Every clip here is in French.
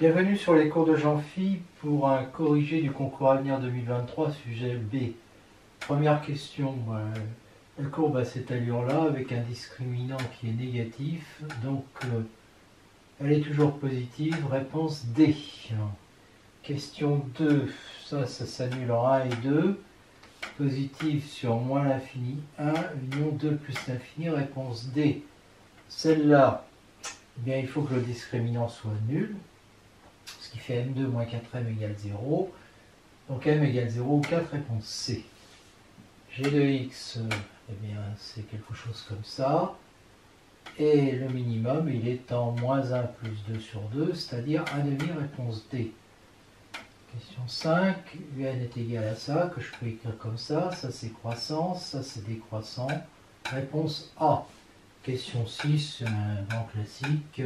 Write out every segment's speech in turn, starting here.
Bienvenue sur les cours de Jean-Phi pour un corrigé du concours Avenir 2023, sujet B. Première question, la courbe a cette allure-là avec un discriminant qui est négatif, donc elle est toujours positive, réponse D. Question 2, ça s'annule en 1 et 2, positif sur moins l'infini 1, union 2 plus l'infini, réponse D. Celle-là, eh bien, il faut que le discriminant soit nul, ce qui fait m2 moins 4m égale 0. Donc m égale 0 ou 4, réponse C. G de x, eh bien, c'est quelque chose comme ça. Et le minimum, il est en moins 1 plus 2 sur 2, c'est-à-dire 1,5, réponse D. Question 5, un est égal à ça, que je peux écrire comme ça c'est croissance, ça c'est décroissant. Réponse A. Question 6, un grand classique,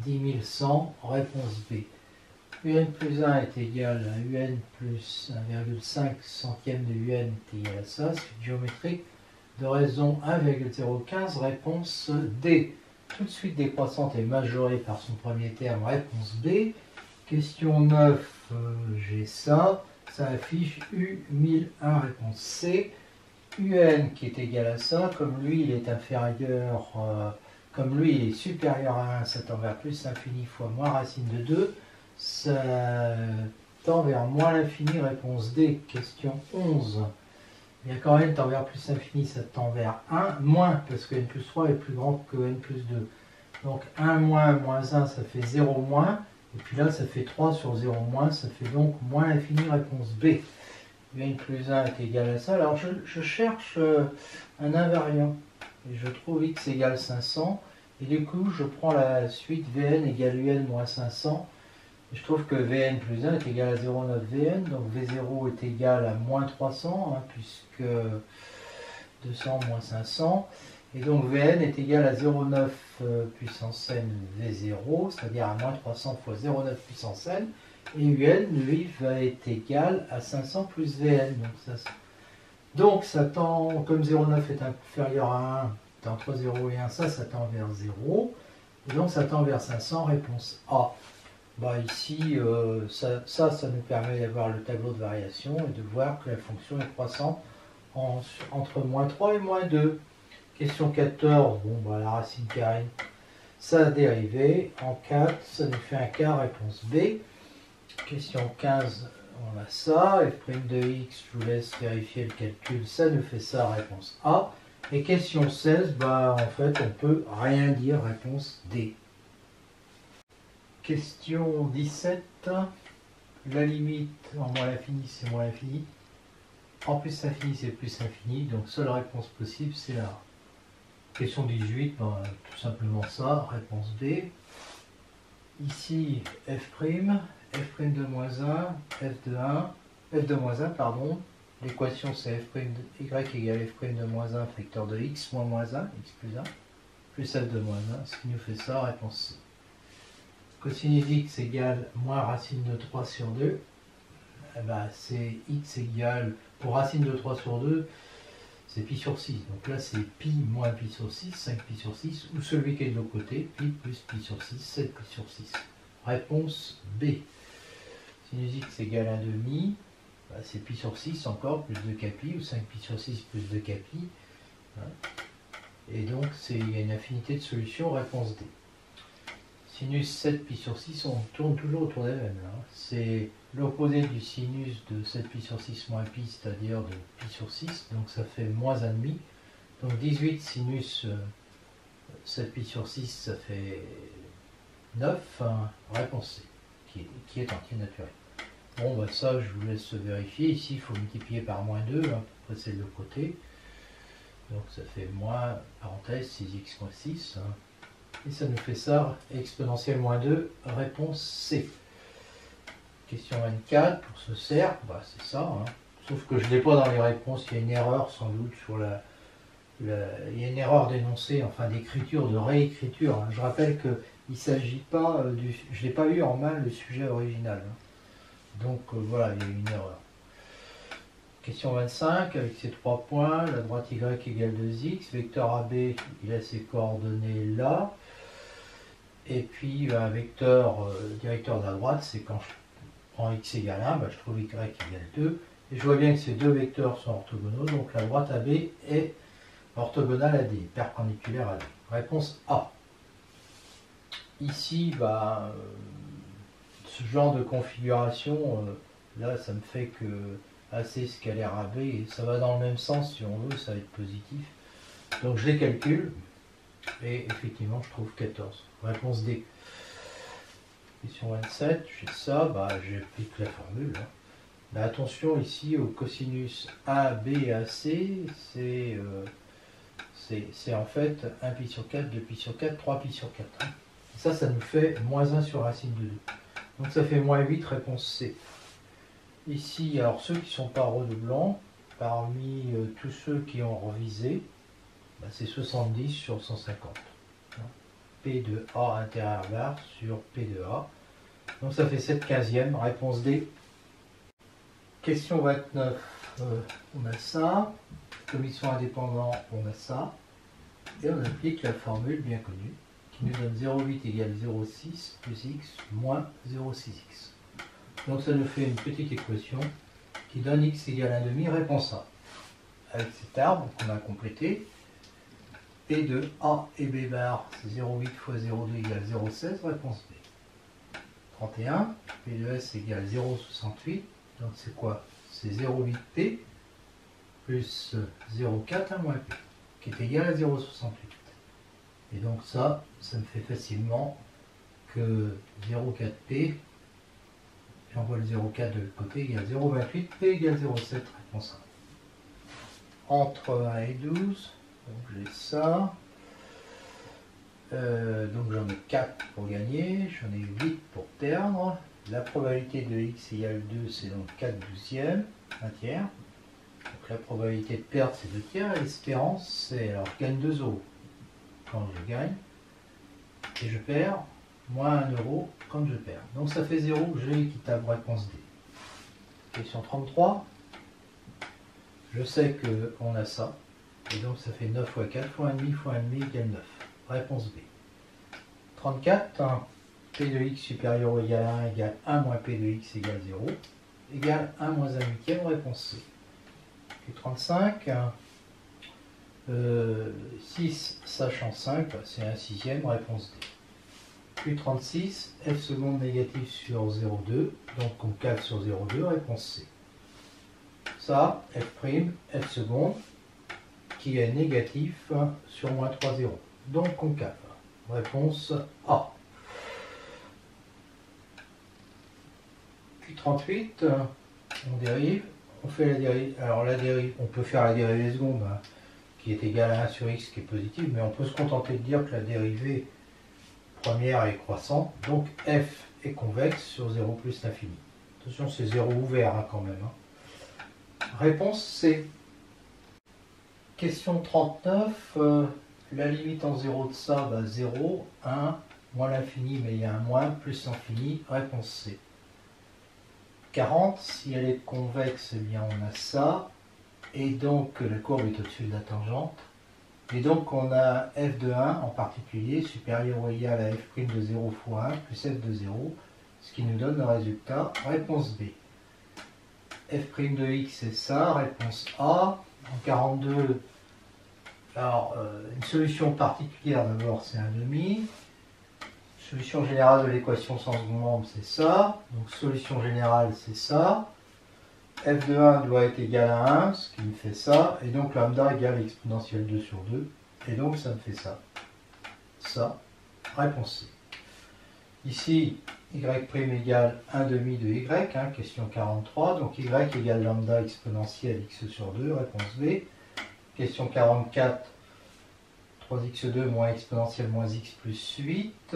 10 100, réponse B. Un plus 1 est égal à un plus 1,5 centième de un est égal à ça, suite géométrique de raison 1,015, réponse D. Tout de suite décroissante est majorée par son premier terme, réponse B. Question 9, j'ai ça affiche U1001, réponse C. UN qui est égal à ça, comme lui il est inférieur, comme lui il est supérieur à 1, ça tend vers plus l'infini fois moins racine de 2, ça tend vers moins l'infini, réponse D. Question 11. Bien quand n tend vers plus l'infini, ça tend vers 1, moins, parce que n plus 3 est plus grand que n plus 2. Donc 1 moins, moins 1, ça fait 0 moins, et puis là ça fait 3 sur 0 moins, ça fait donc moins l'infini, réponse B. N plus 1 est égal à ça. Alors je cherche un invariant, et je trouve x égale 500, et du coup je prends la suite Vn égale Un moins 500, et je trouve que Vn plus 1 est égal à 0,9 Vn, donc V0 est égal à moins 300, puisque 200 moins 500, et donc Vn est égal à 0,9 puissance n V0, c'est-à-dire à moins 300 fois 0,9 puissance n, et Un, lui, va être égal à 500 plus Vn. Donc ça tend, comme 0,9 est inférieur à 1, entre 0 et 1, ça tend vers 0, et donc ça tend vers 500, réponse A. Ici, ça nous permet d'avoir le tableau de variation et de voir que la fonction est croissante entre moins 3 et moins 2. Question 14, la racine carrée, ça a dérivé. En 4, ça nous fait un quart, réponse B. Question 15, on a ça. F' de x, je vous laisse vérifier le calcul, ça nous fait ça, réponse A. Et question 16, en fait, on peut rien dire, réponse D. Question 17, la limite en moins l'infini, c'est moins l'infini. En plus l'infini, c'est plus l'infini, donc seule réponse possible, c'est la A. Question 18, tout simplement ça, réponse B. Ici, F', F' de moins 1, F de moins 1, pardon. L'équation c'est F' de y égale F' de moins 1, facteur de x, moins 1, x plus 1, plus F de moins 1, ce qui nous fait ça, réponse C. Cosinus x égale moins racine de 3 sur 2, c'est x égale, pour racine de 3 sur 2, c'est pi sur 6. Donc là c'est pi moins pi sur 6, 5 pi sur 6, ou celui qui est de l'autre côté, pi plus pi sur 6, 7 pi sur 6. Réponse B. Sinus x égale 1,5, c'est pi sur 6 encore, plus 2 pi, ou 5 pi sur 6 plus 2 pi. Et donc il y a une infinité de solutions, réponse D. Sinus 7 pi sur 6, on tourne toujours autour des mêmes. C'est l'opposé du sinus de 7 pi sur 6 moins pi, c'est-à-dire de pi sur 6, donc ça fait moins 1,5. Donc 18 sinus 7 pi sur 6, ça fait 9, réponse C, qui est entier naturel. Ça, je vous laisse vérifier. Ici, il faut multiplier par moins 2, après c'est de l'autre côté. Donc ça fait moins, parenthèse, 6x moins 6. Et ça nous fait ça, exponentielle moins 2, réponse C. Question 24, pour ce cercle, c'est ça. Sauf que je ne l'ai pas dans les réponses, il y a une erreur sans doute sur il y a une erreur d'énoncé, enfin d'écriture, de réécriture. Je rappelle qu'il ne s'agit pas je n'ai pas eu en main le sujet original. Donc voilà, il y a une erreur. Question 25, avec ces 3 points, la droite y égale 2x, vecteur AB, il a ses coordonnées là. Et puis un vecteur directeur de la droite, c'est quand je prends x égale 1, je trouve y égale 2. Et je vois bien que ces deux vecteurs sont orthogonaux, donc la droite AB est orthogonale à D, perpendiculaire à D. Réponse A. Ici, ce genre de configuration, là, ça me fait que AC scalaire AB, et ça va dans le même sens si on veut, ça va être positif. Donc je les calcule, et effectivement, je trouve 14. Réponse D. Question 27, j'ai ça, j'applique la formule. Mais attention ici au cosinus AB AC, c'est en fait 1 pi sur 4, 2 pi sur 4, 3 pi sur 4. Et ça nous fait moins 1 sur racine de 2. Donc ça fait moins 8, réponse C. Ici, alors ceux qui ne sont pas redoublants, parmi tous ceux qui ont revisé, c'est 70 sur 150. P de A intérieur barre sur P de A. Donc ça fait 7/15e, réponse D. Question 29, on a ça. Comme ils sont indépendants, on a ça. Et on applique la formule bien connue qui nous donne 0,8 égale 0,6 plus x moins 0,6x. Donc ça nous fait une petite équation qui donne x égale 1,5, réponse A. Avec cet arbre qu'on a complété, P de A et B bar, c'est 0,8 fois 0,2 égale 0,16, réponse B. 31, P de S égale 0,68, donc c'est quoi? C'est 0,8P plus 0,4 moins P, qui est égal à 0,68. Et donc ça me fait facilement que 0,4P, j'envoie le 0,4 de l'autre côté, égale 0,28, P égale 0,7, réponse A. Entre 1 et 12, donc j'ai ça. Donc j'en ai 4 pour gagner, j'en ai 8 pour perdre. La probabilité de x égale 2, c'est donc 4/12, 1 tiers. Donc la probabilité de perdre, c'est 2 tiers. Et l'espérance, c'est, alors je gagne 2 euros quand je gagne. Et je perds moins 1 euro quand je perds. Donc ça fait 0, G équitable, réponse D. Question 33. Je sais qu'on a ça. Et donc ça fait 9 fois 4 fois 1,5 fois 1,5 égale 9. Réponse B. 34, P de x supérieur ou égal à 1 égale 1 moins P de x égale 0, égale 1 moins 1 huitième, réponse C. Et 35, 6 sachant 5, c'est 1 sixième, réponse D. Puis 36, f seconde négative sur 0,2, donc on cale sur 0,2, réponse C. Ça, f' seconde, qui est négatif sur moins 3, 0. Donc concave. Réponse A. Puis 38, on dérive, on fait la dérive. Alors la dérive, on peut faire la dérivée seconde, qui est égale à 1 sur x, qui est positive, mais on peut se contenter de dire que la dérivée première est croissante, donc f est convexe sur 0 plus l'infini. Attention, c'est 0 ouvert quand même. Réponse C. Question 39, la limite en 0 de ça, 0, 1, moins l'infini, mais il y a un moins, plus l'infini, réponse C. 40, si elle est convexe, eh bien on a ça, et donc la courbe est au-dessus de la tangente, et donc on a f de 1 en particulier, supérieur ou égal à f' de 0 fois 1, plus f de 0, ce qui nous donne le résultat, réponse B. f' de x, c'est ça, réponse A. En 42, alors une solution particulière d'abord, c'est 1,5. Solution générale de l'équation sans second membre, c'est ça. Donc solution générale, c'est ça. f de 1 doit être égal à 1, ce qui me fait ça. Et donc lambda égale exponentielle 2 sur 2. Et donc ça me fait ça. Ça, réponse C. Ici, y' égale 1,5 de y, question 43. Donc y égale lambda exponentielle x sur 2, réponse B. Question 44. 3x2 moins exponentielle moins x plus 8,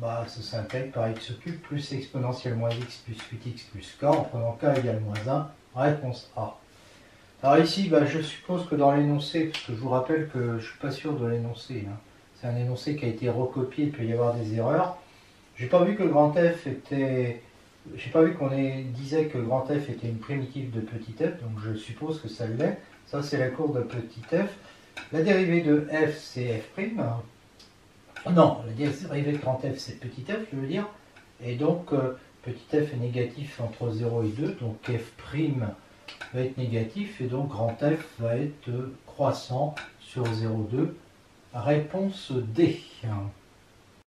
ça s'intègre par x cube plus exponentielle moins x plus 8x plus k, en prenant k égale moins 1, réponse A. Alors ici, je suppose que dans l'énoncé, parce que je vous rappelle que je ne suis pas sûr de l'énoncé, c'est un énoncé qui a été recopié, il peut y avoir des erreurs. J'ai pas vu que grand f était... J'ai pas vu qu'on disait que grand f était une primitive de petit f, donc je suppose que ça l'est. Ça c'est la courbe de petit f. La dérivée de f, c'est f'. Non, la dérivée de grand F, c'est petit f, je veux dire. Et donc, petit f est négatif entre 0 et 2, donc f' va être négatif, et donc grand F va être croissant sur 0,2. Réponse D.